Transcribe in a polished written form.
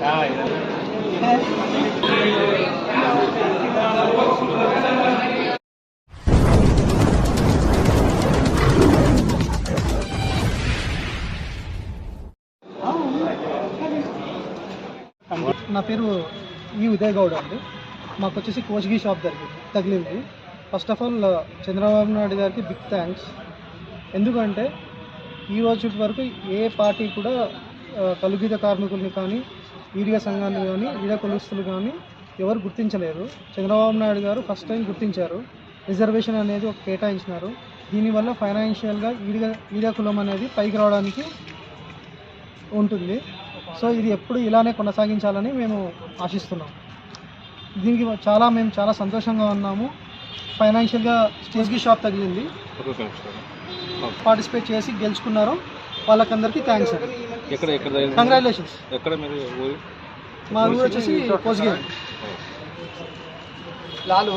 నా పేరు ఉదయ్ గౌడ్ అండి. మాకు వచ్చేసి కోచ్గి షాప్ తగిలింది. First of all Chandrababu Naidu గారికి బిగ్ థ్యాంక్స్. ఎందుకంటే ఈ రోజు వరకు ఏ పార్టీ కూడా కలుగీత కార్మికుల్ని కానీ, ఈడియా సంఘాన్ని కానీ, ఈడియా కులస్తులు కానీ ఎవరు గుర్తించలేరు. చంద్రబాబు నాయుడు గారు ఫస్ట్ టైం గుర్తించారు. రిజర్వేషన్ అనేది ఒక కేటాయించినారు. దీనివల్ల ఫైనాన్షియల్గా ఈడియా కులం అనేది పైకి రావడానికి ఉంటుంది. సో ఇది ఎప్పుడు ఇలానే కొనసాగించాలని మేము ఆశిస్తున్నాం. దీనికి మేము చాలా సంతోషంగా ఉన్నాము. ఫైనాన్షియల్గా కోచ్గి షాప్ తగిలింది, పార్టిసిపేట్ చేసి గెలుచుకున్నారు. వాళ్ళకందరికీ థ్యాంక్స్ అండి. కంగ్రాచులేషన్స్. మా ఊరు వచ్చేసి కోచ్గి. లాలు